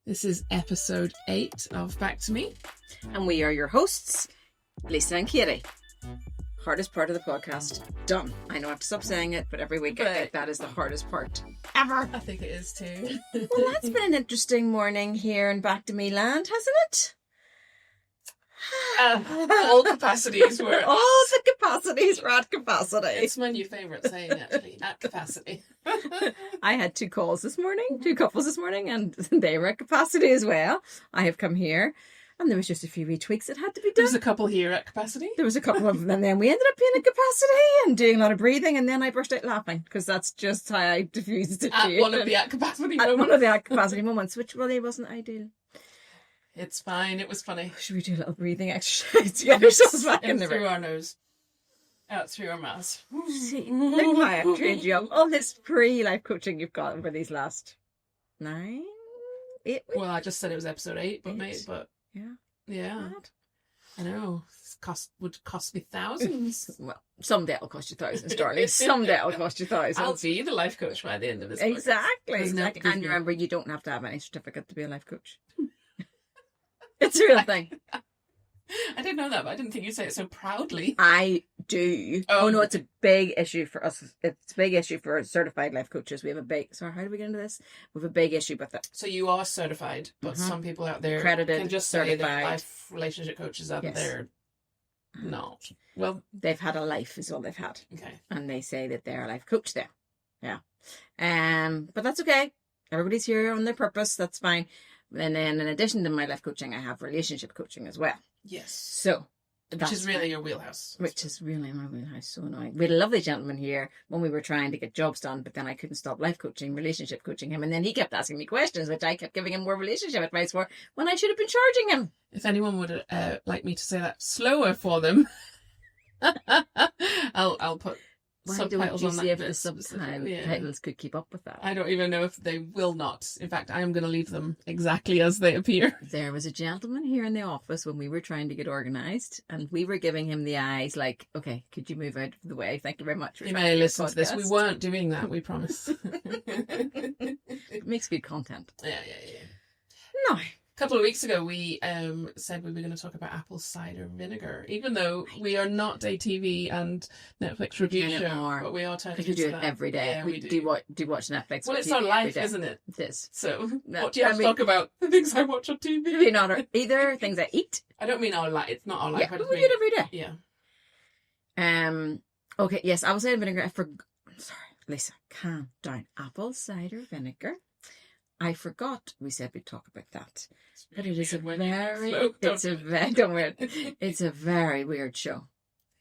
This is episode 8 of Back to Me. And we are your hosts, Lisa and Katie. Hardest part of the podcast. Done. I know I have to stop saying it, but every week I think that is the hardest part ever. I think it is too. Well, that's been an interesting morning here in Back to Me land, hasn't it? All capacities were... All the capacities were at capacity. It's my new favourite saying, actually, at capacity. I had two couples this morning, and they were at capacity as well. I have come here, and there was just a few retweaks that had to be done. There was a couple here at capacity. There was a couple of them, and then we ended up being at capacity and doing a lot of breathing, and then I burst out laughing, because that's just how I diffuse the situation. At one of the at capacity At moments. one of the at capacity moments, which really wasn't ideal. It's fine, it was funny. Should we do a little breathing exercise to get ourselves back in the through room? our nose. Out through our mouths. See, look how I've trained you up. All this pre-life coaching you've got over these last 8 weeks. Well, I just said it was episode 8, but Yeah. Yeah. I know. Would cost me thousands. Well, someday it'll cost you thousands, darling. Someday it'll cost you thousands. I'll be the life coach by the end of this. Exactly. No, And remember, you don't have to have any certificate to be a life coach. It's a real thing. I didn't know that, but I didn't think you'd say it so proudly. I do. Oh, No, it's a big issue for us. It's a big issue for certified life coaches. We have a big... Sorry, how do we get into this? We have a big issue with it. So you are certified, but some people out there Accredited, can just certified. say they're life relationship coaches out there. Not. Well, they've had a life is all they've had. Okay. And they say that they're a life coach there. Yeah. But that's okay. Everybody's here on their purpose. That's fine. And then in addition to my life coaching, I have relationship coaching as well. Yes. So which is really your wheelhouse. Which is really my wheelhouse. So annoying. We had a lovely gentleman here when we were trying to get jobs done, but then I couldn't stop life coaching, relationship coaching him. And then he kept asking me questions, which I kept giving him more relationship advice for when I should have been charging him. If anyone would like me to say that slower for them, I'll put subtitles on that. If the subtitles could keep up with that. I don't even know if they will not. In fact, I am going to leave them exactly as they appear. There was a gentleman here in the office when we were trying to get organised, and we were giving him the eyes like, okay, could you move out of the way? Thank you very much. You may listen to this. We weren't doing that, we promise. It makes good content. Yeah. No. A couple of weeks ago, we said we were going to talk about apple cider vinegar, even though we are not a TV and Netflix review show, but we are turning into that. We do it every day. Yeah, we do watch Netflix. Well, it's our life, isn't it? It is. So, what do you have to talk about? The things I watch on TV? Maybe not either things I eat. I don't mean our life. It's not our life. Yeah, but we do it every day. Yeah. Okay. Yes, apple cider vinegar. I'm sorry, Lisa. Calm down. Apple cider vinegar. I forgot we said we'd talk about that. But it is it's a very weird show.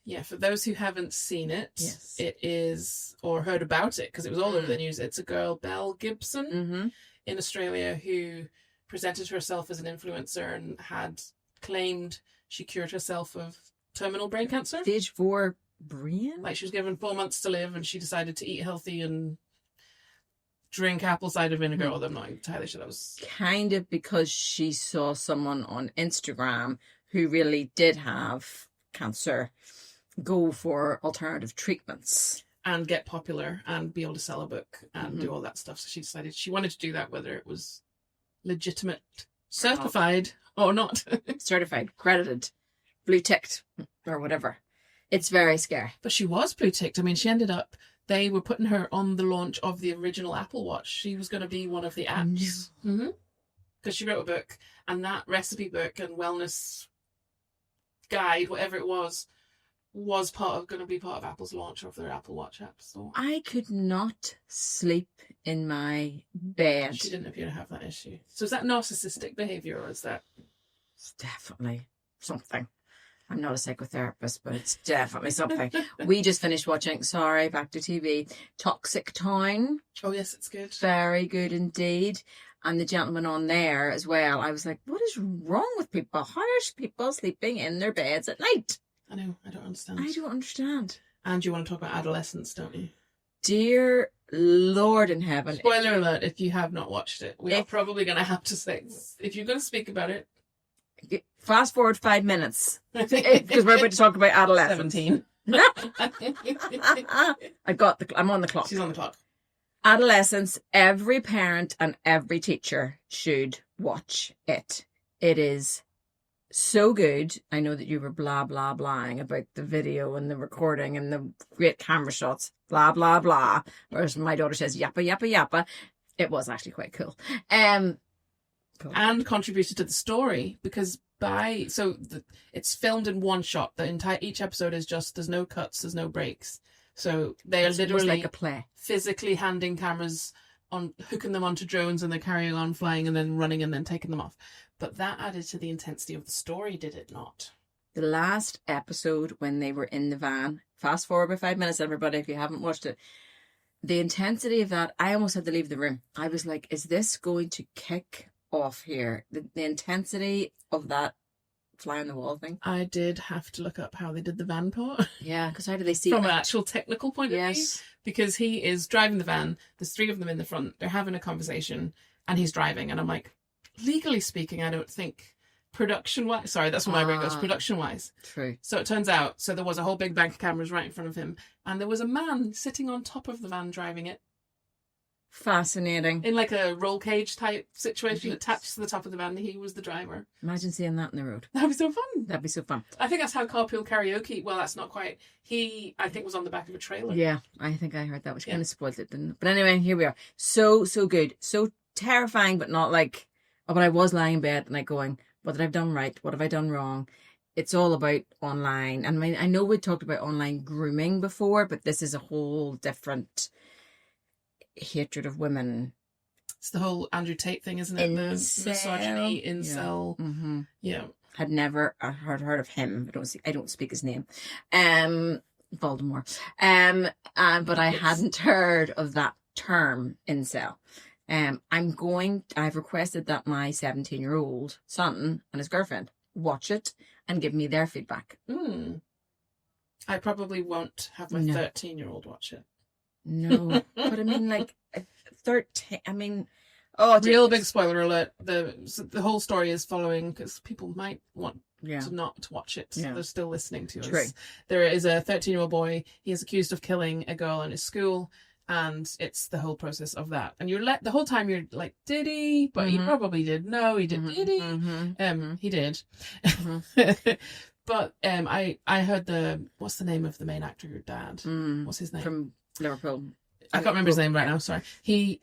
Yeah, for those who haven't seen it, yes. It is, or heard about it, because it was all over the news, it's a girl, Belle Gibson, in Australia, who presented herself as an influencer and had claimed she cured herself of terminal brain cancer. Stage 4 brain? Like, she was given 4 months to live, and she decided to eat healthy and drink apple cider vinegar, although I'm not entirely sure that was... Kind of because she saw someone on Instagram who really did have cancer go for alternative treatments. And get popular and be able to sell a book and do all that stuff. So she decided she wanted to do that, whether it was legitimate, certified or not. Certified, credited, blue ticked, or whatever. It's very scary. But she was blue ticked. I mean, she ended up... They were putting her on the launch of the original Apple Watch. She was going to be one of the apps. Because she wrote a book, and that recipe book and wellness guide, whatever it was going to be part of Apple's launch of their Apple Watch app. So I could not sleep in my bed. She didn't appear to have that issue. So is that narcissistic behaviour, or is that... It's definitely something. I'm not a psychotherapist, but it's definitely something. We just finished watching, back to TV, Toxic Town. Oh, yes, it's good. Very good indeed. And the gentleman on there as well. I was like, what is wrong with people? How are people sleeping in their beds at night? I know, I don't understand. I don't understand. And you want to talk about Adolescence, don't you? Dear Lord in heaven. Spoiler alert, if you have not watched it. We are probably going to have to say, if you're going to speak about it, fast forward 5 minutes because we're about to talk about Adolescence. 17. I'm on the clock. She's on the clock. Adolescence, every parent and every teacher should watch it. It is so good. I know that you were blah, blah, blahing about the video and the recording and the great camera shots, blah, blah, blah. Whereas my daughter says, yappa, yappa, yappa. It was actually quite cool. Cool. And contributed to the story because it's filmed in one shot. Each episode is just, there's no cuts, there's no breaks. So they are literally like a play, physically handing cameras on, hooking them onto drones, and they're carrying on flying and then running and then taking them off. But that added to the intensity of the story, did it not? The last episode when they were in the van, fast forward by 5 minutes, everybody, if you haven't watched it, the intensity of that, I almost had to leave the room. I was like, is this going to kick off here? The intensity of that fly on the wall thing. I did have to look up how they did the van part. Yeah, because how do they see from it? an actual technical point of view? Because he is driving the van, there's 3 of them in the front, they're having a conversation, and he's driving, and I'm like, legally speaking, I don't think production-wise, sorry, that's what my brain goes, production-wise. True. So it turns out, there was a whole big bank of cameras right in front of him, and there was a man sitting on top of the van driving it. Fascinating. In like a roll cage type situation attached to the top of the van. He was the driver. Imagine seeing that in the road. That'd be so fun. That'd be so fun. I think that's how Carpool Karaoke, well, that's not quite. He, I think, was on the back of a trailer. Yeah, I think I heard that, which kind of spoiled it, didn't it? But anyway, here we are. So good. So terrifying, but not like, oh, but I was lying in bed and like going, what did I have done right? What have I done wrong? It's all about online. And I know we talked about online grooming before, but this is a whole different hatred of women. It's the whole Andrew Tate thing, isn't it? The misogyny, incel. Yeah. Mm-hmm. Yeah. Had never heard of him. I don't speak his name. Voldemort. But I hadn't heard of that term, incel. I've requested that my 17-year-old son and his girlfriend watch it and give me their feedback. I probably won't have my 13-year-old watch it. No, but I mean, like 13. I mean, real big spoiler alert. The whole story is following because people might want to not watch it. So they're still listening to us. There is a 13-year-old boy. He is accused of killing a girl in his school, and it's the whole process of that. And the whole time you're like, did he? But he probably did. No, he didn't. Did he? He did. But I heard what's the name of the main actor? Your dad. What's his name? From Liverpool. I can't remember his name right now, sorry. He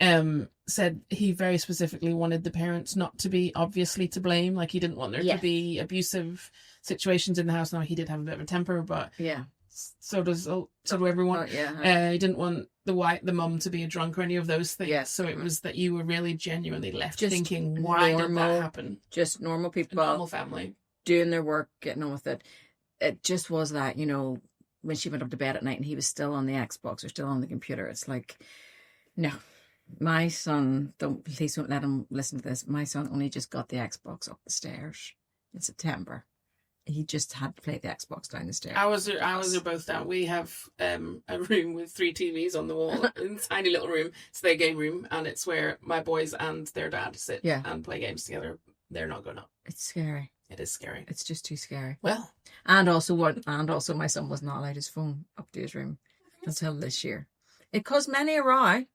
said he very specifically wanted the parents not to be obviously to blame. Like, he didn't want there to be abusive situations in the house. Now, he did have a bit of a temper, but so do everyone. He didn't want the mum to be a drunk or any of those things. So it was that you were really genuinely left just thinking, why did that happen? Just normal people. A normal family. Doing their work, getting on with it. It just was that, when she went up to bed at night and he was still on the Xbox or still on the computer, it's like, no, my son, please don't let him listen to this. My son only just got the Xbox up the stairs in September. He just had to play the Xbox down the stairs. Ours are both down. We have a room with 3 TVs on the wall, in a tiny little room. It's their game room, and it's where my boys and their dad sit and play games together. They're not going up. It's scary. It is scary. It's just too scary. Well, and also my son was not allowed his phone up to his room until this year. It caused many a row.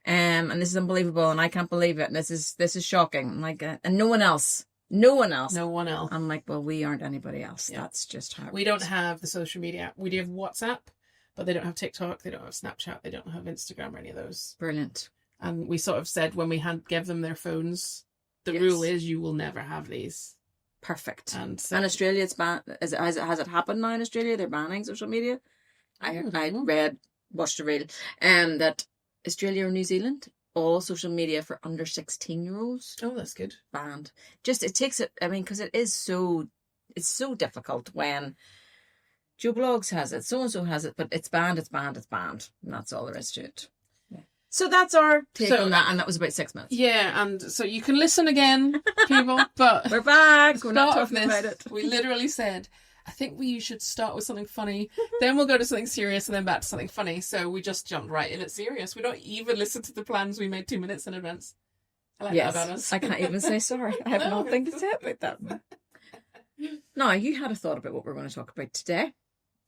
And this is unbelievable, and I can't believe it. And this is shocking. Like, and no one else. I'm like, well, we aren't anybody else. Yeah. That's just how. We don't have the social media. We do have WhatsApp, but they don't have TikTok. They don't have Snapchat. They don't have Instagram or any of those. Brilliant. And we sort of said when we gave them their phones, the rule is you will never have these. Perfect. And Australia, it's banned. Has it happened now in Australia? They're banning social media. I watched a reel, that Australia or New Zealand, all social media for under 16-year-olds. Oh, that's good. Banned. Just, it takes it, because it's so difficult when Joe Blogs has it, so-and-so has it, but it's banned. And that's all there is to it. So that's our take on that, and that was about 6 minutes. Yeah, and so you can listen again, people, but we're back. We're not talking about it. We literally said, I think we should start with something funny, then we'll go to something serious, and then back to something funny. So we just jumped right in at serious. We don't even listen to the plans we made 2 minutes in advance. I like that about us. I can't even say sorry. I have nothing to say about that. Now, you had a thought about what we're going to talk about today.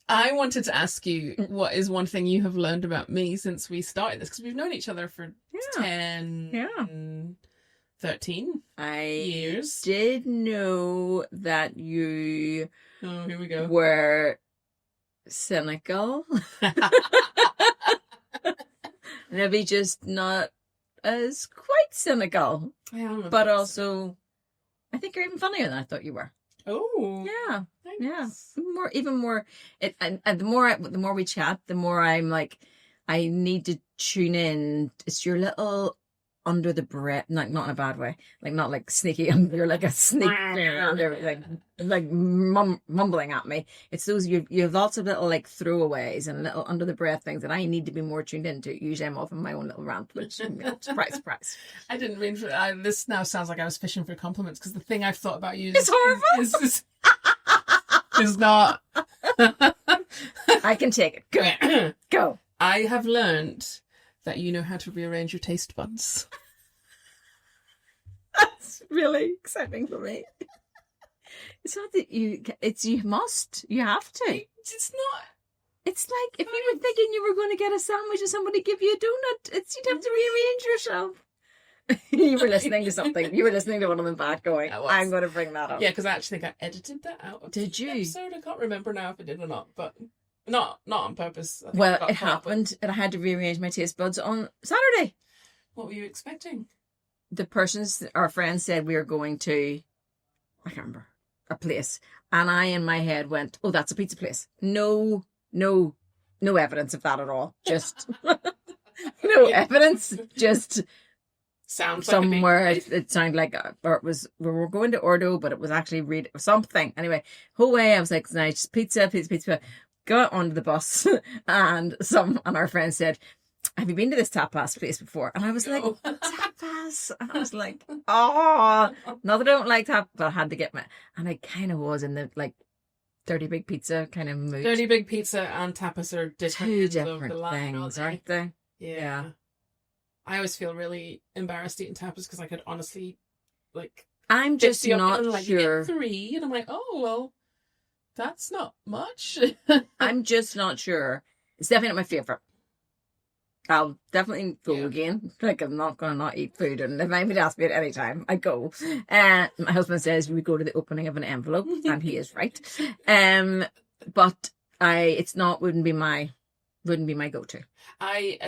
I wanted to ask you, what is one thing you have learned about me since we started this? Because we've known each other for 10, 13 years. Did know that you here we go. were cynical. Maybe just not as quite cynical. I am, but also, I think you're even funnier than I thought you were. Oh, Yeah. thanks. Yeah, even more. And the more we chat, the more I'm like, I need to tune in. It's your little under the breath, not in a bad way, like not like sneaky. You're like a snake, like mumbling at me. It's those you have lots of little like throwaways and little under the breath things that I need to be more tuned into. Usually, I'm off on my own little rant, which surprise. I didn't mean for this. Now sounds like I was fishing for compliments because the thing I've thought about you It's horrible. is not. I can take it. Go. I have learned that you know how to rearrange your taste buds. That's really exciting for me. It's not that you have to. It's not. It's like if you were thinking you were going to get a sandwich and somebody give you a donut, you'd have to rearrange yourself. You were listening to something. You were listening to one of them bad going, I'm going to bring that up. Yeah, because I actually think I edited that out. Did you? Episode. I can't remember now if I did or not, but not on purpose. Well, it happened, and I had to rearrange my taste buds on Saturday. What were you expecting? Our friends said we were going to, I can't remember, a place, and I in my head went, oh, that's a pizza place. No evidence of that at all. Just no evidence. Just sounds somewhere. It sounded like, or it was, we were going to Ordo, but it was actually something. Anyway, whole way I was like, nice pizza. Got onto the bus, and our friend said, have you been to this tapas place before? And I was like, tapas? And I was like, oh, not that I don't like tapas, but I had to get and I kind of was in the like Dirty Big Pizza kind of mood. Dirty Big Pizza and tapas are different. Two different things, aren't they? Yeah. I always feel really embarrassed eating tapas because I could honestly, like, I'm just not sure. 3, and I'm like, oh, well, that's not much. I'm just not sure. It's definitely not my favourite. I'll definitely go again. Like, I'm not going to not eat food. And if anybody asks me at any time, I go. My husband says we go to the opening of an envelope, and he is right. But wouldn't be my go-to. I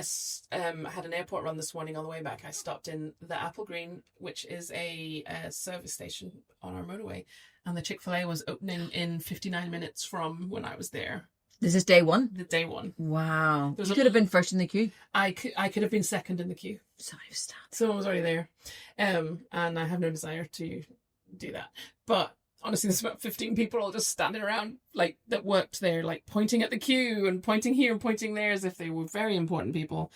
had an airport run this morning on the way back. I stopped in the Apple Green, which is a service station on our motorway, and the Chick-fil-A was opening in 59 minutes from when I was there. This is day one? The day one. Wow. You could have been first in the queue. I could have been second in the queue. Someone was already there. And I have no desire to do that. But honestly, there's about 15 people all just standing around, like, that worked there, like, pointing at the queue and pointing here and pointing there as if they were very important people.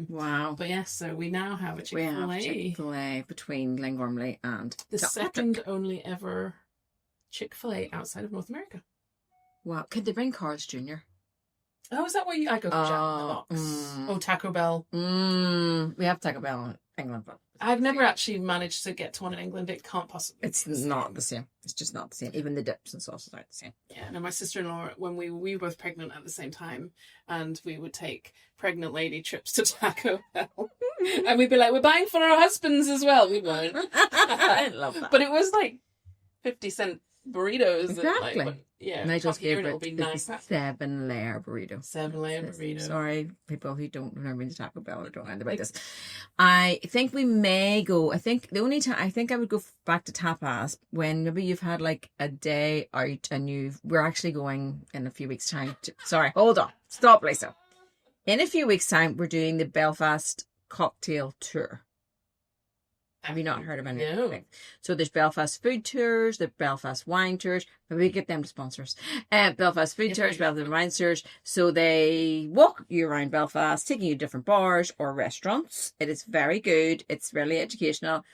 Wow. But yes, so we now have a Chick-fil-A. We have Chick-fil-A between Glengormley and the second only ever Chick-fil-A outside of North America. Wow. Could they bring Carl's Jr.? Oh, is that where I go for Jack in the Box? Oh, Taco Bell. We have Taco Bell in England, but I've never actually managed to get to one in England. It can't possibly. It's not the same. It's just not the same. Even the dips and sauces aren't the same. Yeah, no, my sister-in-law, when we were both pregnant at the same time, and we would take pregnant lady trips to Taco Bell. And we'd be like, we're buying for our husbands as well. We weren't. I love that. But it was like 50-cent burritos. Exactly. And like, yeah. Nigel's favorite favorite will be is nice. the 7-layer burrito. 7-layer burrito. Sorry, people who don't remember the Taco Bell or don't know about this. I think we may go. I think the only time I think I would go back to tapas when maybe you've had like a day out and we're actually going in a few weeks' time. Sorry, hold on, stop, Lisa. In a few weeks' time, we're doing the Belfast cocktail tour. Have you not heard of any? No. So there's Belfast food tours, the Belfast wine tours. Maybe we get them to sponsor us. Belfast food tours, Belfast wine tours. So they walk you around Belfast, taking you to different bars or restaurants. It is very good. It's really educational.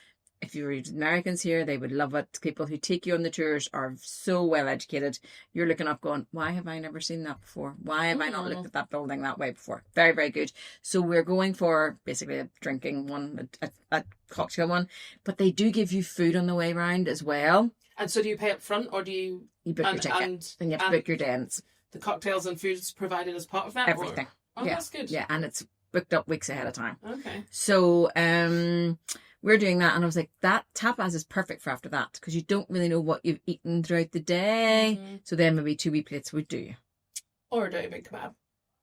If you read Americans here, they would love it. People who take you on the tours are so well educated. You're looking up going, why have I never seen that before? Why have I not looked at that building that way before? Very, very good. So we're going for basically a drinking one, a cocktail one. But they do give you food on the way round as well. And so do you pay up front or do you... You book your ticket and you have to book your day. the cocktails and foods provided as part of that? Everything. Oh, Yeah. that's good. Yeah, and it's booked up weeks ahead of time. Okay. So we're doing that, and I was like, that tapas is perfect for after that, because you don't really know what you've eaten throughout the day. Mhm. So then maybe 2 wee plates would do. Or a dirty big kebab.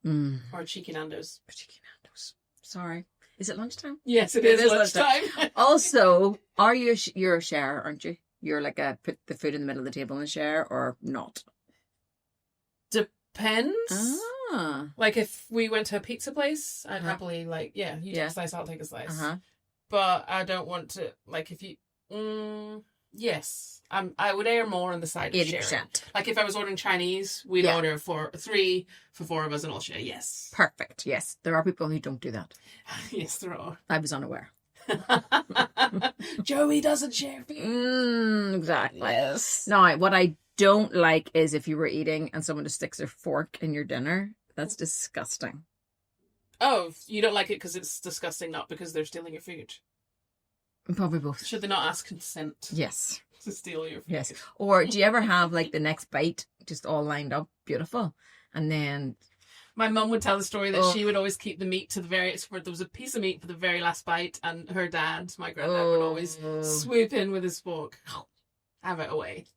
Mm. Or cheeky Nando's. Cheeky Nando's. Sorry. Is it lunchtime? Yes, it It is is lunchtime. Also, are you you're a sharer, aren't you? You're like put the food in the middle of the table and share, or not? Depends. Ah. Like if we went to a pizza place, I'd Uh-huh. happily like, you take Yeah. a slice, I'll take a slice. Uh-huh. But I don't want to, like if you, yes, I would err more on the side of sharing. 80%. Like if I was ordering Chinese, we'd Yeah. order for 3 for 4 of us and all share. Yes. Perfect. Yes. There are people who don't do that. Yes, there are. I was unaware. Joey doesn't share food. Exactly. Yes. Now, what I don't like is if you were eating and someone just sticks their fork in your dinner. That's disgusting. Oh, you don't like it because it's disgusting, not because they're stealing your food. Probably both. Should they not ask consent Yes. to steal your food? Yes. Or do you ever have like the next bite just all lined up, beautiful, and then My mum would tell the story that Oh. she would always keep the meat to the very, there was a piece of meat for the very last bite, and her dad, my granddad, would always swoop in with his fork, have it away.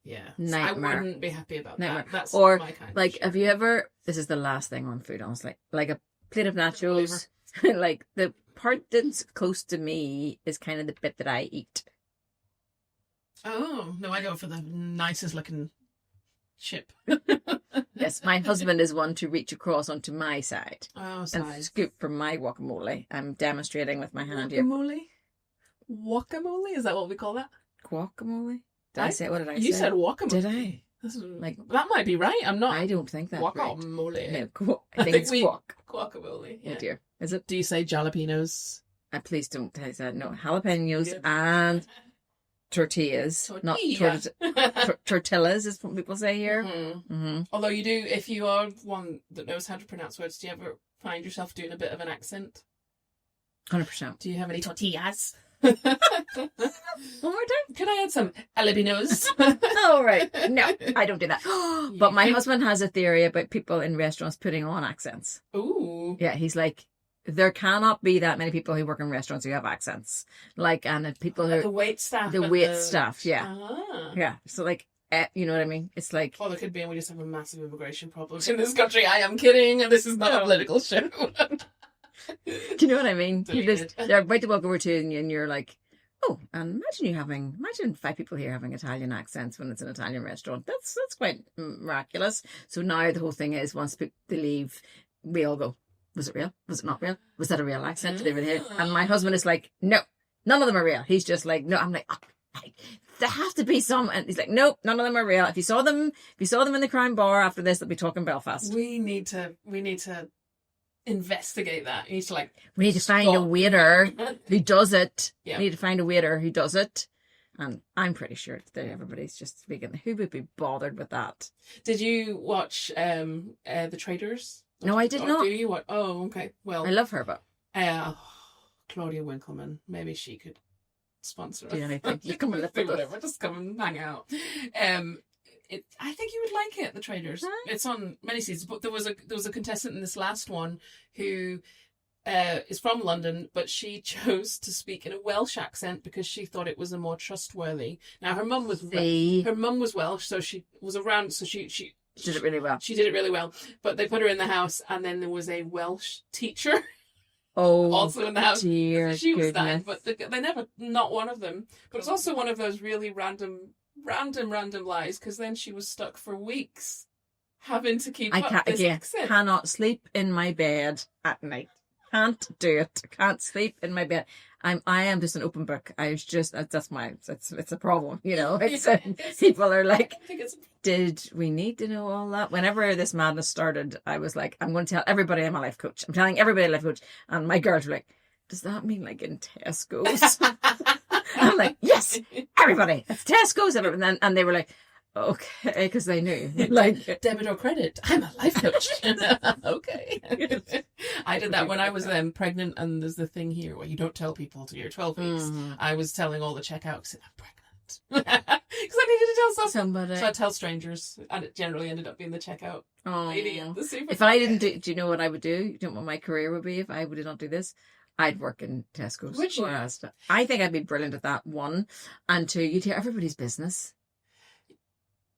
Yeah. Nightmare. I wouldn't be happy about Nightmare. that. That's Or, my kind like, of have you ever? This is the last thing on food, honestly. Like a plate of nachos. Like the part that's close to me is kind of the bit that I eat. Oh, no, I go for the nicest looking chip. Yes, my husband is one to reach across onto my side Oh, and size. scoop from my guacamole. I'm demonstrating with my hand here. Guacamole? Guacamole? Is that what we call that? Guacamole? Did I say? What did I say? You said guacamole. Did I? This is, Like- that might be right. I'm not. I don't think that's right. Guacamole. No, I think it's guac. Guacamole. Oh Yeah. dear. Is it? Do you say jalapenos? Please don't say that. No, jalapenos Good. and tortillas. Not tortillas is what people say here. Mhm. Mm-hmm. Although you do, if you are one that knows how to pronounce words, do you ever find yourself doing a bit of an accent? 100%. Do you have any tortillas? One more time. Can I add some jalapenos? Oh, right. No, I don't do that. But my Yeah. husband has a theory about people in restaurants putting on accents. Ooh. Yeah, he's like, there cannot be that many people who work in restaurants who have accents. Like, and people The who, wait staff. the and wait staff, yeah. Ah. Yeah. So, like, you know what I mean? It's like, Well, there could be, and we just have a massive immigration problem in this country. I am kidding, and this is not a political show. do you know what I mean? You Deleted. just, they're about to walk over to you and you're like, oh, and imagine 5 people here having Italian accents when it's an Italian restaurant. That's quite miraculous. So now the whole thing is, once they leave, we all go, was it real? Was it not real? Was that a real accent? Did they really hear it? And my husband is like, no, none of them are real. He's just like, no. I'm like, there has to be some. And he's like, nope, none of them are real. If you saw them in the Crown Bar after this, they'll be talking Belfast. We need to investigate that. You need to We need to find a Stop. waiter who does it. Yeah. We need to find a waiter who does it. And I'm pretty sure that everybody's just speaking. Who would be bothered with that? Did you watch The Traders? No, I did Or not. Do you watch? Oh, okay. Well, I love her, but Claudia Winkleman. Maybe she could sponsor us. do anything. You come and live Do with us. whatever. Just come and hang out. I think you would like it, The Traders. Huh? It's on many seasons, but there was a contestant in this last one who is from London, but she chose to speak in a Welsh accent because she thought it was a more trustworthy. Now her mum was See, her mum was Welsh, so she was around. So she did it really well. she did it really well. But they put her in the house, and then there was a Welsh teacher Oh, also in the house. dear She was goodness. that, but they never, not one of them. But it's also one of those really random lies, because then she was stuck for weeks having to keep I up can't this again. accent. Cannot sleep in my bed at night. Can't do it. Can't sleep in my bed. I am just an open book. It's a problem, you know. It's people are like, I think it's did we need to know all that? Whenever this madness started, I was like, I'm going to tell everybody I'm a life coach. I'm telling everybody I'm a life coach. And my girls were like, does that mean like in Tesco's? I'm like, yes, everybody. It's Tesco's. And they were like, okay, because they knew. Like, debit or credit. I'm a life coach. Okay. I did that when I was pregnant, and there's the thing here where you don't tell people till you're 12 weeks. I was telling all the checkouts, I'm pregnant. Because I to tell somebody. So I tell strangers, and it generally ended up being the checkout lady at the supermarket. If I didn't do you know what I would do? You know what my career would be if I did not do this? I'd work in Tesco's. Would you? I think I'd be brilliant at that, one. And two, you'd hear everybody's business.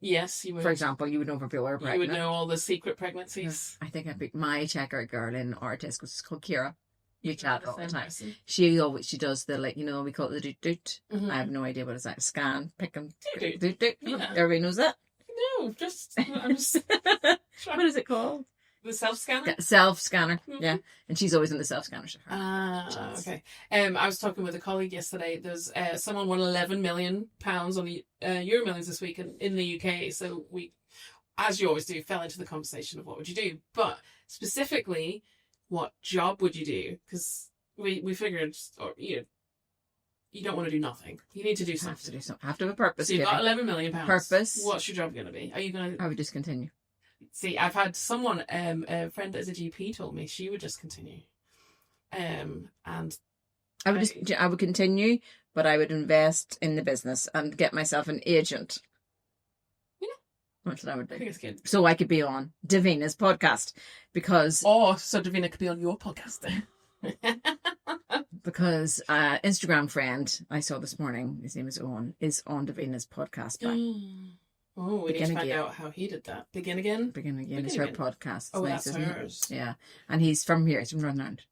Yes, you would. For example, you would know if people are pregnant. You would know all the secret pregnancies. I think I'd be my checkout girl in our Tesco's is called Kira. We chat all the time. Person. She does the, like, you know, we call it the doot doot. Mm-hmm. I have no idea what it's like. Scan, pick them. Doot Doot doot. Yeah. Everybody knows that. No, I'm just What is it called? The self-scanner? Self-scanner, Mm-hmm. yeah. And she's always in the self-scanner. Okay. I was talking with a colleague yesterday. There's someone won £11 million on the Euro Millions this week in the UK. So we, as you always do, fell into the conversation of what would you do. But specifically, what job would you do? Because we figured, you don't want to do nothing. You need to do something. Have to do something. Have to have a purpose. So you've got £11 million. Purpose. What's your job going to be? Are you going to... I would just continue. See, I've had someone, a friend as a GP told me she would just continue. And I would continue, but I would invest in the business and get myself an agent. Yeah. That's what I would do. I think it's good. So I could be on Davina's podcast because... Oh, so Davina could be on your podcast then. Because Instagram friend I saw this morning, his name is Owen, is on Davina's podcast. Oh, we need to find out how he did that. Begin Again? Begin Again is her podcast. Oh, nice, that's hers. Yeah. And he's from here. He's from Northern Ireland.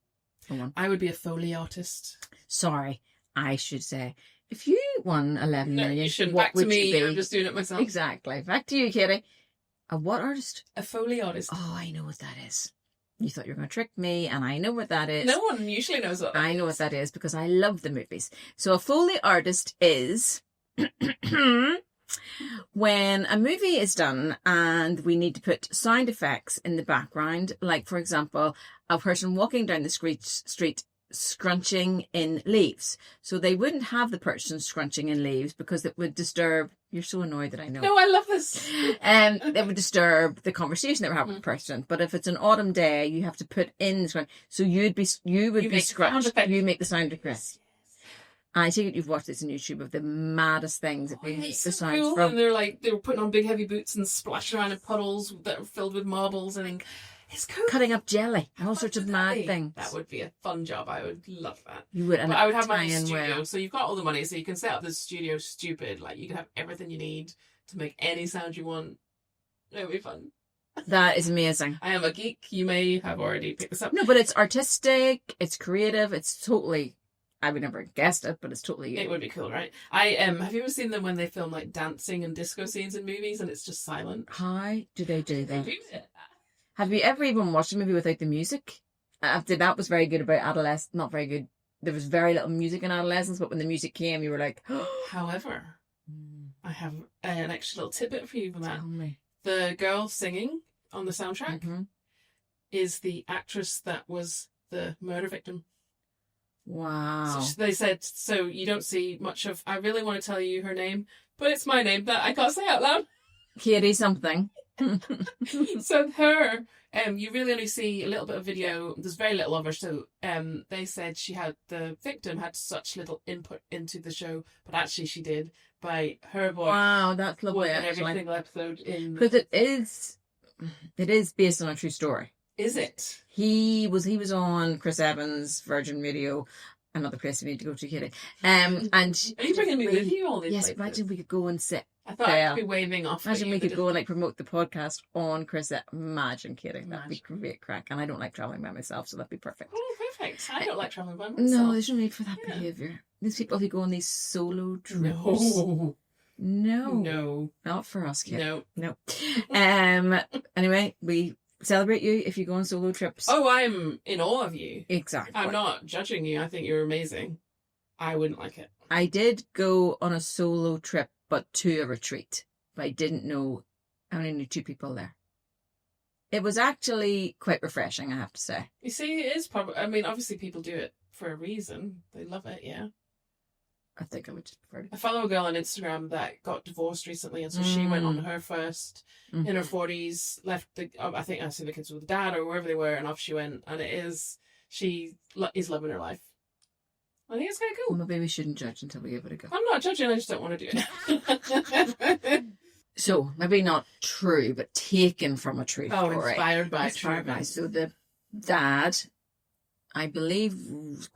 Come on. I would be a Foley artist. Sorry, I should say. If you won 11 million, you shouldn't. what Back would to me. you be? I'm just doing it myself. Exactly. Back to you, Katie. A what artist? A Foley artist. Oh, I know what that is. You thought you were going to trick me, and I know what that is. No one usually knows what that I know what that is because I love the movies. So a Foley artist is when a movie is done and we need to put sound effects in the background, like, for example, a person walking down the street scrunching in leaves. So they wouldn't have the person scrunching in leaves because it would disturb... You're so annoyed that I know. No, I love this. It would disturb the conversation that we're having with the person. But if it's an autumn day, you have to put in the scrunch. So you would be scrunched. You make the sound effect. I take it you've watched this on YouTube of the maddest things that they make the sounds cool. from. And they were putting on big heavy boots and splashing around in puddles that are filled with marbles and it's cool. Cutting up jelly, all sorts of mad things. That would be a fun job. I would love that. You would, and but I would have my own studio. Well. So you've got all the money, so you can set up this studio stupid. Like you can have everything you need to make any sound you want. It would be fun. That is amazing. I am a geek. You may have already picked this up. No, but it's artistic. It's creative. It's totally. I would never have guessed it, but it's totally... It would be cool, right? Have you ever seen them when they film like dancing and disco scenes in movies and it's just silent? How do they do that? They do it. Have you ever even watched a movie without the music? After that was very good about Adolescence. Not very good. There was very little music in Adolescence, but when the music came, you were like... However, I have an extra little tidbit for you for that. Tell me. The girl singing on the soundtrack is the actress that was the murder victim. Wow. So they said, so you don't see much of... I really want to tell you her name, but it's my name that I can't say out loud. Katie something. So her, you really only see a little bit of video. There's very little of her. So they said the victim had such little input into the show, but actually she did by her voice. Wow, that's lovely. In every single episode. Because it is based on a true story. Is it? He was on Chris Evans' Virgin Radio, another place we need to go to, Katie. And are you bringing me with you all these Yes, places? imagine we could go and sit. I thought I'd be waving off. Imagine we could go and promote the podcast on Chris. Imagine, Katie. That'd be great crack. And I don't like travelling by myself, so that'd be perfect. Oh, perfect. I don't like travelling by myself. No, there's no need for that behaviour. These people who go on these solo trips. No. Not for us, Katie. No. Anyway, we celebrate you if you go on solo trips. Oh, I'm in awe of you. Exactly. I'm not judging you. I think you're amazing. I wouldn't like it. I did go on a solo trip, but to a retreat. But I didn't know I only knew 2 people there. It was actually quite refreshing, I have to say. You see, it is probably... I mean, obviously people do it for a reason. They love it, yeah. I think I would just prefer I follow a girl on Instagram that got divorced recently, and so she went on her first in her 40s, left I think I see the kids with the dad or wherever they were, and off she went. And she is loving her life. I think it's kind of cool. Maybe we shouldn't judge until we give it a go. I'm not judging, I just don't want to do it. So, maybe not true, but taken from a true story. Inspired by Inspired true by. events. So the dad, I believe,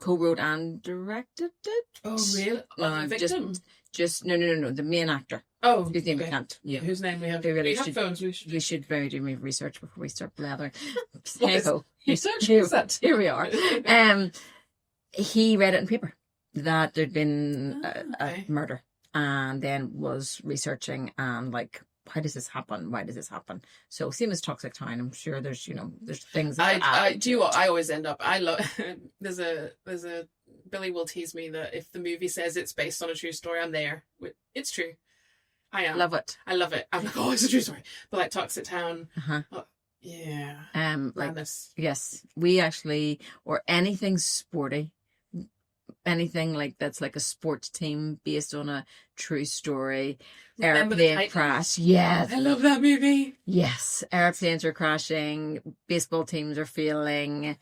co-wrote and directed it. Oh, really? No, Victim? just no. The main actor. Oh, Whose name we okay. can't. Yeah, whose name we have. We really We have should- phones. We should very do research before we start blathering. What Hey is ho. research? Here- What's that? Here we are. He read it in paper that there'd been Okay. a murder, and then was researching and like, why does this happen? Why does this happen? So same as Toxic Town, I'm sure there's there's things. That I add do you what I always end up. I love. there's a Billy will tease me that if the movie says it's based on a true story, I'm there. It's true. I am. love it. I love it. I'm like, oh, it's a true story. But like Toxic Town, Uh-huh. yeah. Like Madness. yes, we actually, or anything sporty, anything like that's like a sports team based on a true story. Remember the Airplane Titans? crash. Yes. I love that movie. Yes. Airplanes are crashing. Baseball teams are failing.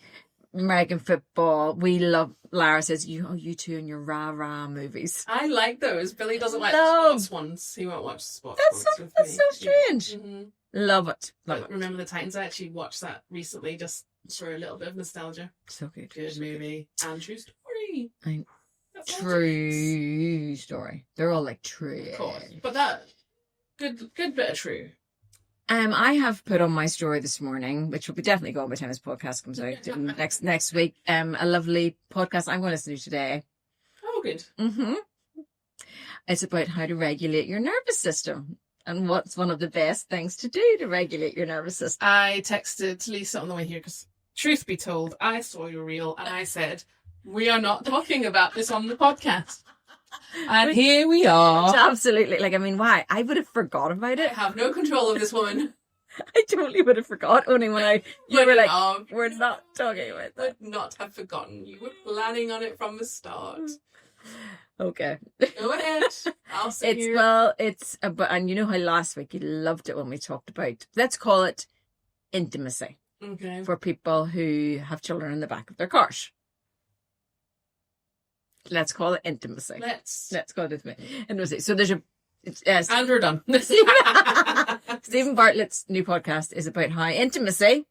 American football. We love, Lara says, you two and your rah-rah movies. I like those. Billy doesn't like No. the sports ones. He won't watch the sports That's ones so, with that's me. so strange. Yeah. Mhm. Love it. Love But it. Remember the Titans? I actually watched that recently just for a little bit of nostalgia. So good. Good movie and true story. I- That's all it True story. They're all like true. takes, of course. But that good bit of true. I have put on my story this morning, which will be definitely going by the time this podcast comes out next week. A lovely podcast I'm going to listen to today. Oh, good. Mm-hmm. It's about how to regulate your nervous system and what's one of the best things to do to regulate your nervous system. I texted Lisa on the way here because, truth be told, I saw your reel and I said, we are not talking about this on the podcast. And here we are. Absolutely. Like, I mean, why? I would have forgot about I it. have no control of this woman. I totally would have forgot. Only when you were like, Would we're not talking about that. not have forgotten. You were planning on it from the start. Okay. Go ahead. I'll sit here. It's about, and you know how last week you loved it when we talked about, let's call it intimacy Okay. for people who have children in the back of their cars. Let's call it intimacy. Let's. Let's call it intimacy. So there's And we're done. Stephen Bartlett's new podcast is about how intimacy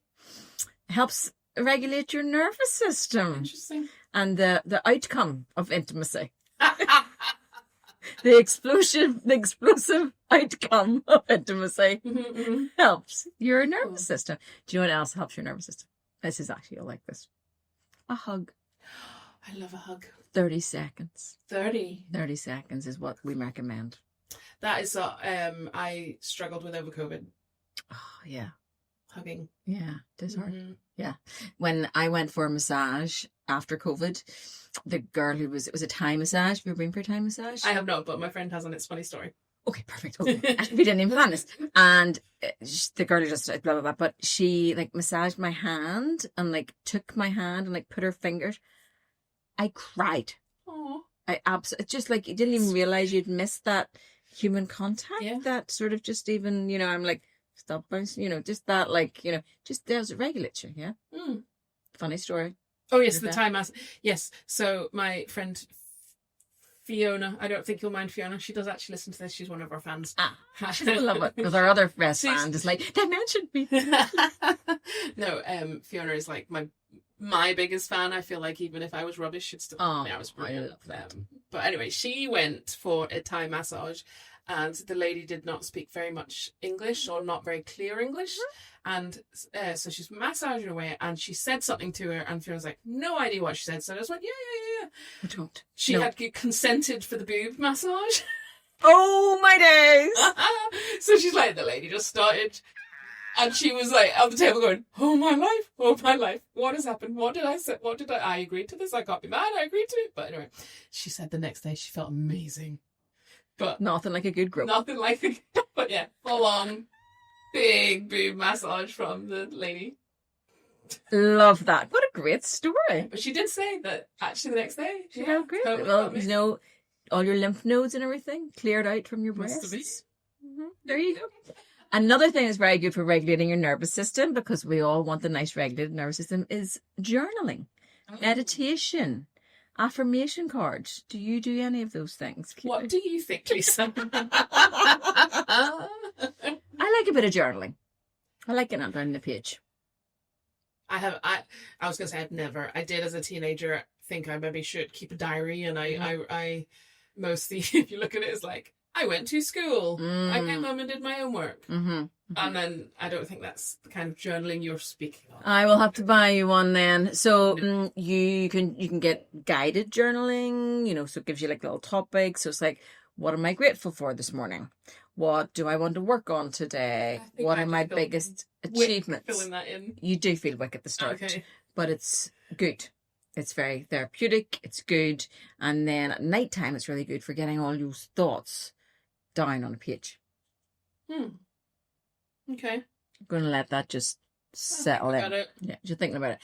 helps regulate your nervous system Interesting. and the outcome of intimacy. The explosive outcome of intimacy helps your nervous system. Do you know what else helps your nervous system? This is actually, you'll like this. A hug. I love a hug. 30 seconds. 30. 30 seconds is what we recommend. That is I struggled with over COVID. Oh, yeah. Hugging. Yeah, it is hard. Mhm. Yeah. When I went for a massage after COVID, the girl it was a Thai massage. Have you ever been for a Thai massage? I have not, but my friend has, and it's a funny story. Okay, perfect. Okay. We didn't even plan this. And the girl who just blah, blah, blah. But she like massaged my hand and like took my hand and like put her fingers. I cried. Oh. I absolutely, just like, you didn't even realize you'd missed that human contact. Yeah. That sort of just even, I'm like, stop bouncing, just that, like, just there's a regulator. Yeah. Mm. Funny story. Oh yes, With the that. time mass. Yes. So my friend Fiona, I don't think you'll mind Fiona. She does actually listen to this. She's one of our fans. She's gonna love it because our other best She's- friend is like, they mentioned me. No, Fiona is like my biggest fan. I feel like even if I was rubbish, she'd still Oh, I was I brilliant. love that. But anyway, she went for a Thai massage, and the lady did not speak very much English or not very clear English, and so she's massaging away, and she said something to her, and Fiona's like, no idea what she said, so I just went, yeah. I don't. She No. had consented for the boob massage. Oh my days! So she's like, the lady just started, and she was like on the table going, oh my life, what has happened? What did I say? I agreed to this, I can't be mad, I agreed to it. But anyway, she said the next day she felt amazing. But Nothing like a good group. nothing like the, but yeah, full on big boob massage from the lady. Love that. What a great story. But she did say that actually the next day she Yeah, great. totally Well, felt amazing. all your lymph nodes and everything cleared out from your Must have breasts. There you go. Another thing that's very good for regulating your nervous system, because we all want a nice regulated nervous system, is journaling, meditation. Affirmation cards. Do you do any of those things? What do you think, Lisa? I like a bit of journaling. I like getting it down the page. I was going to say I'd never. I did as a teenager think I maybe should keep a diary, and I mostly, if you look at it, it's like, I went to school. I came home and did my homework. And then I don't think that's the kind of journaling you're speaking of. I will have to buy you one then. So you can get guided journaling, so it gives you like little topics. So it's like, what am I grateful for this morning? What do I want to work on today? What are my biggest achievements? Filling that in. You do feel wick at the start, but it's good. It's very therapeutic. It's good. And then at night time, it's really good for getting all those thoughts down on a page. Okay. I'm going to let that just settle in. It. Yeah, just thinking about it.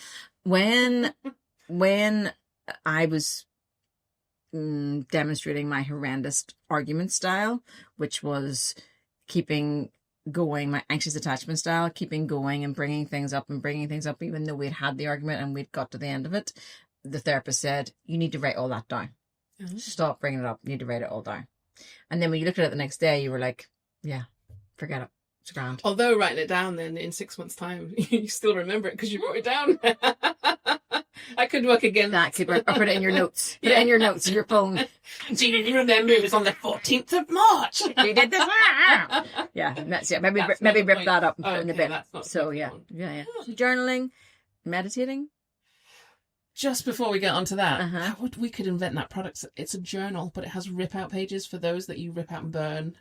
When I was demonstrating my horrendous argument style, which was keeping going, my anxious attachment style, keeping going and bringing things up, even though we'd had the argument and we'd got to the end of it, the therapist said, you need to write all that down. Stop bringing it up. You need to write it all down. And then when you looked at it the next day, you were like, yeah, forget it. It's grand. Although writing it down then in 6 months' time, you still remember it because you wrote it down. I could work again. That could work. Or put it in your notes. Put it in your notes in your phone. Do you remember it was on the 14th of March? We did this. Yeah, that's it. Maybe rip that up and put it in the bin. So yeah. Journaling, meditating. Just before we get onto that, we could invent that product. It's a journal, but it has rip out pages for those that you rip out and burn.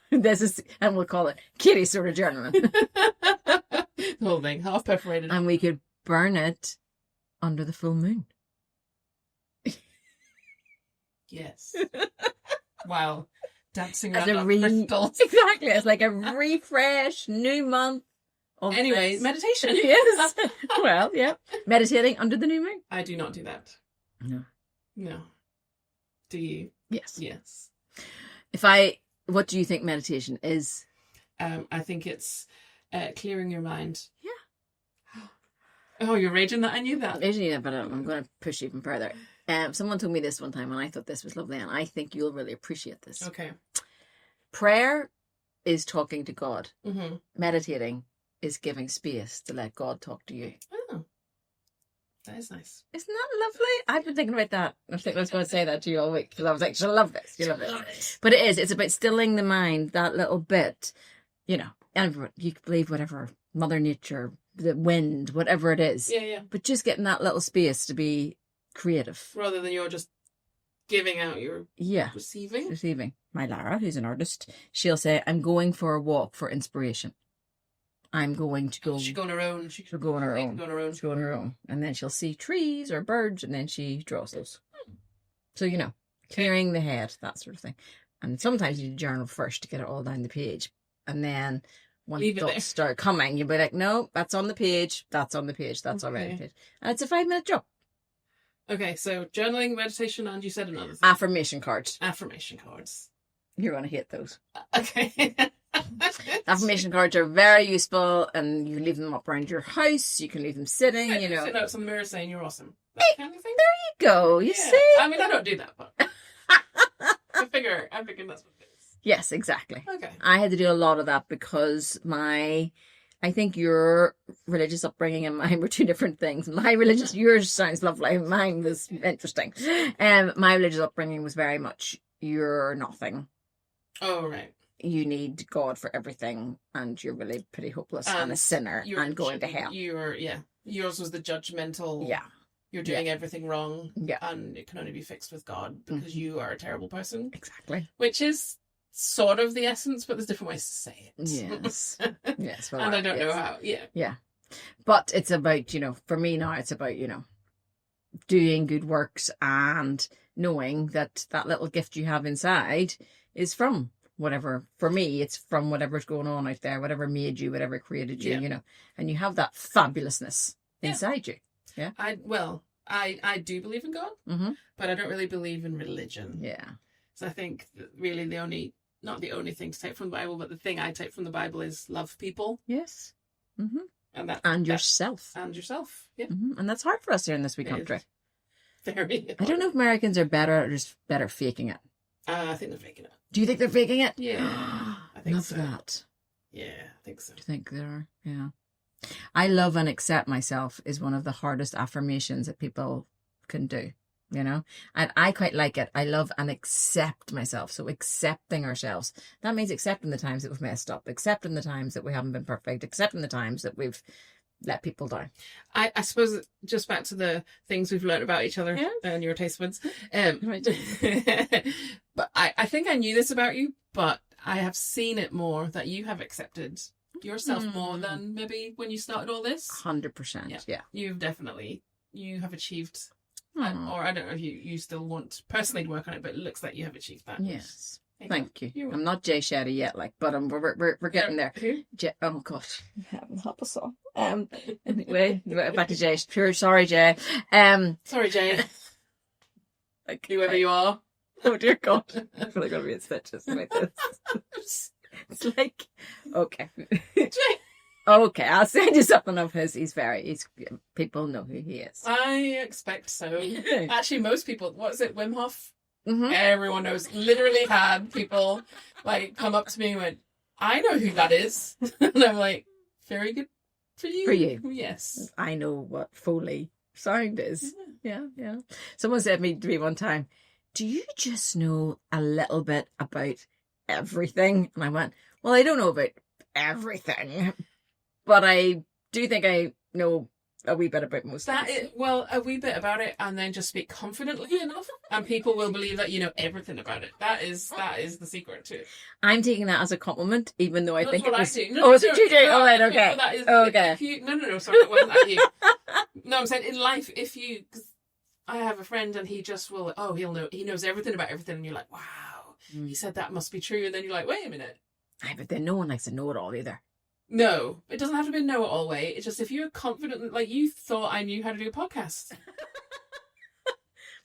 And we'll call it kitty sort of journaling. The whole thing, half perforated. And we could burn it under the full moon. Yes. Wow. Dancing As around crystals. Exactly. It's like a refresh, new month. Anyway, meditation. Yes. Well, yeah. Meditating under the new moon. I do not do that. No. Do you? Yes. Yes. What do you think meditation is? I think it's clearing your mind. Yeah. Oh, you're raging that? I knew that. But I'm going to push even further. Someone told me this one time and I thought this was lovely and I think you'll really appreciate this. Okay. Prayer is talking to God. Mm-hmm. Meditating is giving space to let God talk to you. Oh. That is nice. Isn't that lovely? I've been thinking about that. I think I was going to say that to you all week because I was like, she'll love this. You love it. But it is. It's about stilling the mind that little bit. And you can believe whatever, Mother Nature, the wind, whatever it is. Yeah. But just getting that little space to be creative. Rather than you're just giving out, you're receiving. Receiving. My Lara, who's an artist, she'll say, I'm going for a walk for inspiration. I'm going to go. She'll go on her own. She'll go on her own. She'll go on her own. And then she'll see trees or birds and then she draws those. So, clearing the head, that sort of thing. And sometimes you journal first to get it all down the page. And then when thoughts start coming, you'll be like, no, that's on the page. That's on the page. That's already on the page. And it's a 5-minute job. Okay, so journaling, meditation, and you said another thing. Affirmation cards. You're going to hate those. Okay. Affirmation cards are very useful and you leave them up around your house. You can leave them sitting, Sit notes on the mirror saying you're awesome. That kind of thing. There you go. You see? I mean, I don't do that, but I'm thinking that's what it is. Yes, exactly. Okay. I had to do a lot of that because I think your religious upbringing and mine were two different things. Yours sounds lovely. Mine was interesting. My religious upbringing was very much, you're nothing. Oh, right. You need God for everything and you're really pretty hopeless and a sinner and going to hell. Yours was the judgmental. Yeah. You're doing everything wrong. Yeah. And it can only be fixed with God because you are a terrible person. Exactly. Which is sort of the essence, but there's different ways to say it. Yes. Yes. Well, and I don't know how. Yeah. Yeah. But it's about, for me now, it's about, doing good works and knowing that little gift you have inside is from whatever. For me, it's from whatever's going on out there, whatever made you, whatever created you, and you have that fabulousnly inside you. Yeah. I do believe in God, but I don't really believe in religion. Yeah. So I think really not the only thing to take from the Bible, but the thing I take from the Bible is love people. Yes. Mm-hmm. And yourself. And yourself. Yeah. Mm-hmm. And that's hard for us here in this wee country. Very. I don't know if Americans are better or just better faking it. I think they're faking it. Do you think they're faking it? Yeah, I think Love so. that. Yeah, I think so. Do you think they are? Yeah. I love and accept myself is one of the hardest affirmations that people can do, you know? And I quite like it. I love and accept myself. So accepting ourselves. That means accepting the times that we've messed up, accepting the times that we haven't been perfect, accepting the times that we've let people down. I suppose just back to the things we've learned about each other and your taste buds. But I think I knew this about you, but I have seen it more that you have accepted yourself more than maybe when you started all this. 100%. Yeah. You've definitely, you have achieved, or I don't know if you still want personally to work on it, but it looks like you have achieved that. Yes. Thank you. I'm not Jay Shetty yet, but we're getting there. Oh gosh, heaven help us all. Anyway, back to Jay. Sorry, Jay. Sorry, Jay. Like whoever you are. Oh dear God, I feel like I'm gonna be in stitches like this. It's like okay. Okay, I'll send you something of his. He's people know who he is. I expect so. Actually, most people. What is it, Wim Hof? Mm-hmm. Everyone knows. Literally had people like come up to me and went, "I know who that is," and I'm like, "Very good for you." For you, yes. I know what Foley sound is. Yeah. Someone said to me one time, "Do you just know a little bit about everything?" And I went, "Well, I don't know about everything, but I do think I know a wee bit about most things." A wee bit about it, and then just speak confidently enough, and people will believe that you know everything about it. That is the secret to it. I'm taking that as a compliment, even though I That's think what it was. I do. No, is it you do? Oh, right, okay. That is, okay. No. Sorry, it wasn't that you. No, I'm saying in life, cause I have a friend and he just will. Oh, he knows everything about everything, and you're like, wow, he said that must be true, and then you're like, wait a minute. But then no one likes to know it all either. No, it doesn't have to be a know-it-all way. It's just if you're confident, like you thought I knew how to do a podcast.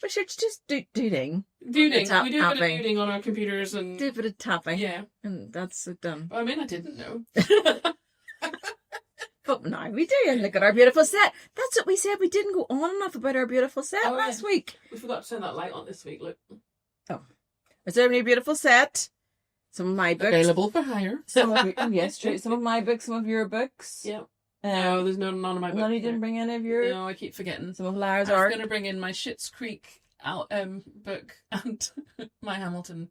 But it's just doodling. We do a bit of doodling on our computers and... Do a bit of tapping. Yeah. And that's it done. I mean, I didn't know. But now we do, and look at our beautiful set. That's what we said. We didn't go on enough about our beautiful set last week. We forgot to turn that light on this week, look. Oh. Is there any beautiful set? Some of my books. Available for hire. Yes, true. Some of my books, some of your books. Yeah. No, there's none of my books. None, you didn't bring any of your... No, I keep forgetting. Some of Lara's art. I was art. going to bring in my Schitt's Creek book and my Hamilton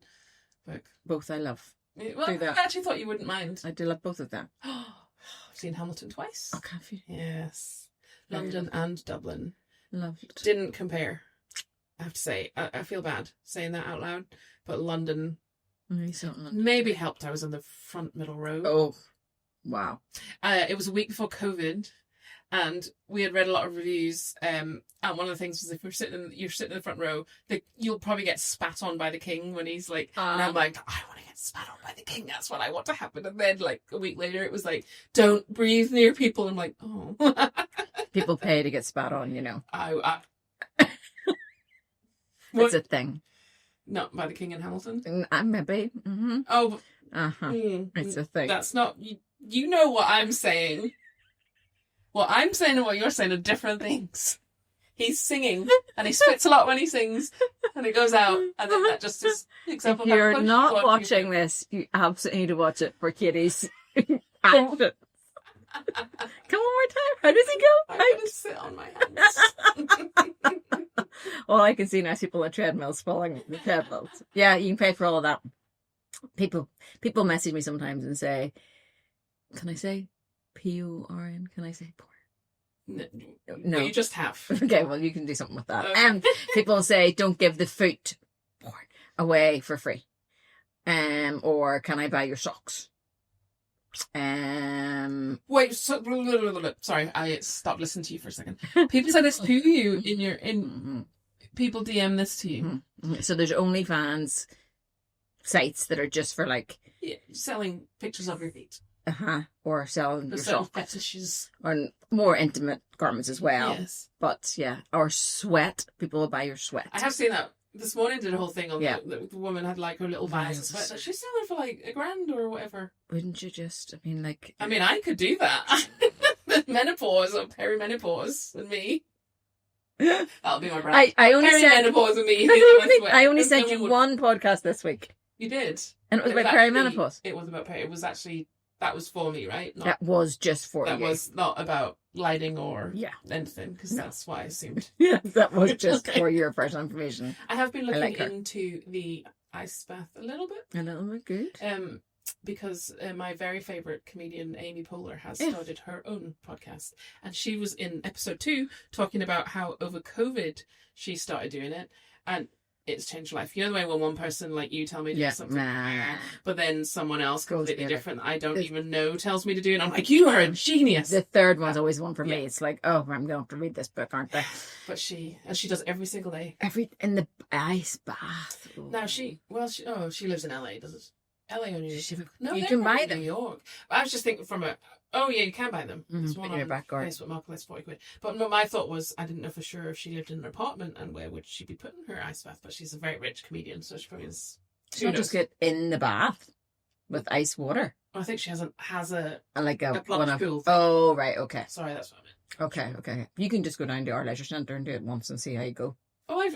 book. Both I love. Well, I actually thought you wouldn't mind. I do love both of them. I've seen Hamilton twice. Oh, have you? Yes. London and Dublin. Loved. Didn't compare, I have to say. I feel bad saying that out loud, but London maybe helped. I was in the front middle row. Oh, wow. It was a week before COVID, and we had read a lot of reviews. And one of the things was if you're sitting in the front row, you'll probably get spat on by the king when he's like, and I'm like, I want to get spat on by the king. That's what I want to happen. And then like a week later, it was like, don't breathe near people. I'm like, oh. People pay to get spat on, you know. It's a thing. Not by the king in Hamilton? Maybe. Mm-hmm. Oh. Uh-huh. It's a thing. That's not... You know what I'm saying. What I'm saying and what you're saying are different things. He's singing, and he spits a lot when he sings, and it goes out, and then that just is an example. If you're not watching this, you absolutely need to watch it for Katie's action. Come one more time. How does he go? I'm going to sit on my hands. All I can see now is people on treadmills falling the treadmills. Yeah, you can pay for all of that. People message me sometimes and say, can I say P-O-R-N? Can I say porn? No. You just have. Okay, well, you can do something with that. People say, don't give the foot porn away for free. Or can I buy your socks? Wait, sorry, I stopped listening to you for a second. People say this to you people DM this to you. Mm-hmm. So there's OnlyFans sites that are just for like selling pictures of your feet. Or selling your socks. Fetishes. Or more intimate garments as well. Yes. But yeah, or sweat. People will buy your sweat. I have seen that. This morning did a whole thing on the woman had like her little bags of sweat. She's selling for like $1,000 or whatever. Wouldn't you just? I could do that. Menopause or perimenopause and me. That'll be my brand. I only said perimenopause with me. I only sent you one podcast this week. You did, and it was about perimenopause. It was about It was actually that was for me, right? That was just for you. That was not about lighting or anything, because that's what I assumed. Yes, that was just for your personal information. I have been looking into the ice bath a little bit. A little bit good. Because my very favourite comedian Amy Poehler has started her own podcast, and she was in episode 2 talking about how over COVID she started doing it, and it's changed her life. You know the way when one person like you tell me to do something, but then someone else completely different I don't even know tells me to do it, and I'm like, you are a genius. The third one's always one for me. It's like, oh, I'm going to have to read this book, aren't I? But she does every single day. In the ice bath. Ooh. Now she lives in LA, does it? LA or New York? No, you can buy them. New York. But I was just thinking from you can buy them. There's one in your back garden. Facebook Marketplace, 40 quid. But no, my thought was I didn't know for sure if she lived in an apartment and where would she be putting her ice bath. But she's a very rich comedian, so she probably is. She not just get in the bath with ice water. Well, I think she has a plunge pool. Oh right, okay. Sorry, that's what I meant. Okay. You can just go down to our leisure centre and do it once and see how you go. Oh, I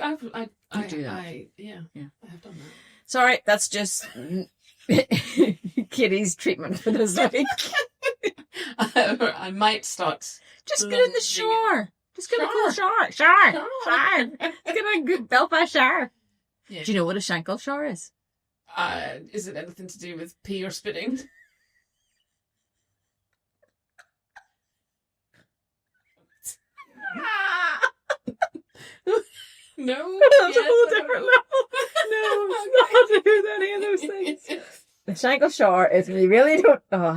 do that. I have done that. Sorry, that's just Kitty's treatment for this week. I might start. Just get in the shower. Just get a cool shower. Shower. Get a good Belfast shower. Yeah. Do you know what a Shankle shower is? Is it anything to do with pee or spitting? No, that's a whole different level. No, it's not to do with any of those things. The Shankle shower is when you really don't. Oh, I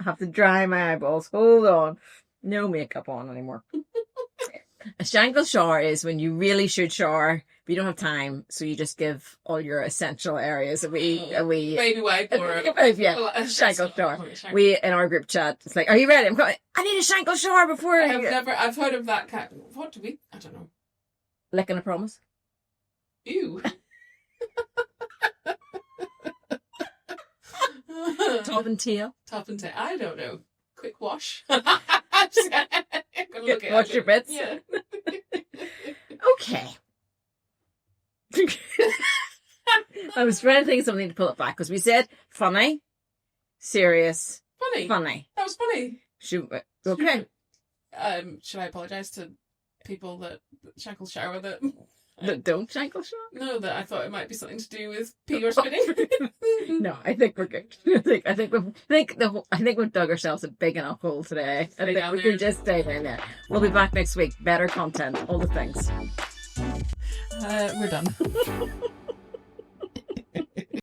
have to dry my eyeballs. Hold on, no makeup on anymore. A Shankle shower is when you really should shower, but you don't have time, so you just give all your essential areas a wee baby wipe or Shankle shower. We in our group chat, it's like, "Are you ready? I'm coming. I need a Shankle shower before." I've heard of that cat. What do we? I don't know. Licking a promise. Ew. Top and tail. I don't know. Quick wash. Wash your bits. Yeah. Okay. I was trying to think of something to pull it back because we said funny, serious, funny. That was funny. Okay. Should I apologise to people that Shankle shower that don't Shankle shower? No, that I thought it might be something to do with pee or spitting. No, I think we're good. I think we've dug ourselves a big enough hole today. I think we can just stay down there. We'll be back next week. Better content, all the things. We're done.